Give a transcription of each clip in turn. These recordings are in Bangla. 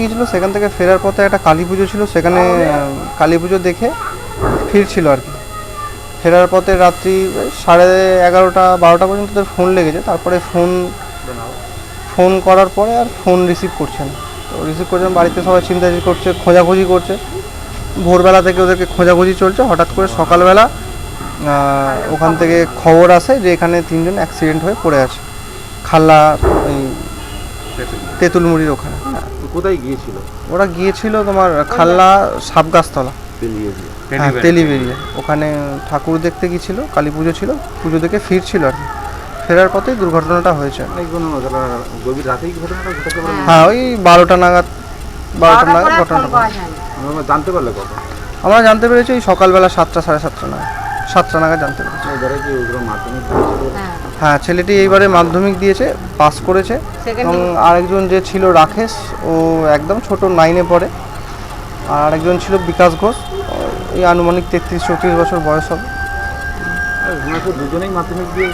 গিয়েছিল, সেখান থেকে ফেরার পথে একটা কালী পুজো ছিল, সেখানে কালী পুজো দেখে ফিরছিল আর কি। ফেরার পথে রাত্রি 11:30-12টা পর্যন্ত তাদের ফোন লেগেছে। তারপরে ফোন করার পরে আর ফোন রিসিভ করছে না। তো রিসিভ করছে, বাড়িতে সবাই চিন্তা করছে, খোঁজাখুঁজি করছে। ভোরবেলা থেকে ওদেরকে খোঁজাখুঁজি চলছে। হঠাৎ করে সকালবেলা ওখান থেকে খবর আসে যে এখানে 3 জন অ্যাক্সিডেন্ট হয়ে পড়ে আছে খাল্লা, এই তেঁতুলমুড়ির ওখানে। কোথায় গিয়েছিল? ওরা গিয়েছিল তোমার খাল্লা সাবগাছতলা, তেলিবেরিয়া। ওখানে ঠাকুর দেখতে গিয়েছিল, কালী পুজো ছিল, পুজো দেখে ফিরছিল আর কি। ফেরার পথেই দুর্ঘটনাটা হয়েছে। গভীর রাতেই ঘটনাটা ঘটেছে? হ্যাঁ, ওই 12টা নাগাদ ঘটনাটা। জানতে পারলে কখন? আমরা জানতে পেরেছি ওই সকালবেলা 7টা-7:30 নাগাদ, 7টা নাগাদ জানতে পেরেছি। হ্যাঁ, ছেলেটি এইবারে মাধ্যমিক দিয়েছে, পাস করেছে। এবং আরেকজন যে ছিল রাকেশ, ও একদম ছোট 9-এ পড়ে। আর আরেকজন ছিল বিকাশ ঘোষ, এই আনুমানিক 33-34 বছর বয়স হবে। দুজনেই মাধ্যমিক দিয়ে?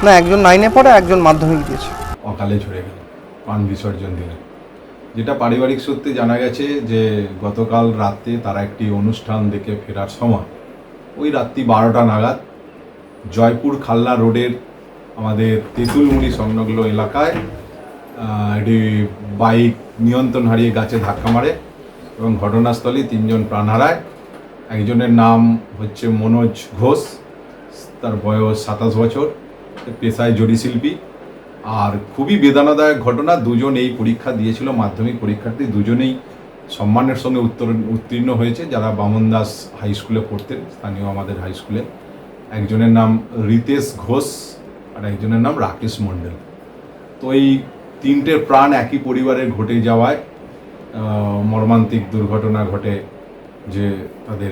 না, একজন 9-এ পড়ে, একজন মাধ্যমিক দিয়েছে। অকালে ঝরে গেল প্রাণ বিসর্জন দিলেন। যেটা পারিবারিক সূত্রে জানা গেছে যে গতকাল রাতে তারা একটি অনুষ্ঠান দেখে ফেরার সময় ওই রাত্রি 12টা নাগাদ জয়পুর খাল্লা রোডের আমাদের তেঁতুলমুড়ি সংলগ্ন এলাকায় একটি বাইক নিয়ন্ত্রণ হারিয়ে গাছে ধাক্কা মারে এবং ঘটনাস্থলে 3 জন প্রাণ হারায়। একজনের নাম হচ্ছে মনোজ ঘোষ, তার বয়স 27 বছর, পেশায় জরিশিল্পী। আর খুবই বেদনাদায়ক ঘটনা, দুজন এই পরীক্ষা দিয়েছিল, মাধ্যমিক পরীক্ষার্থী, দুজনেই সম্মানের সঙ্গে উত্তীর্ণ হয়েছে, যারা বামনদাস হাই স্কুলে পড়তেন, স্থানীয় আমাদের হাই স্কুলে। একজনের নাম রিতেশ ঘোষ আর একজনের নাম রাকেশ মণ্ডল। তো এই 3টের প্রাণ একই পরিবারের ঘটে যাওয়ায় মর্মান্তিক দুর্ঘটনা ঘটে, যে তাদের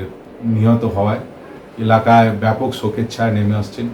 নিহত হওয়ায় এলাকায় ব্যাপক শোকের ছায়া নেমে আসছেন।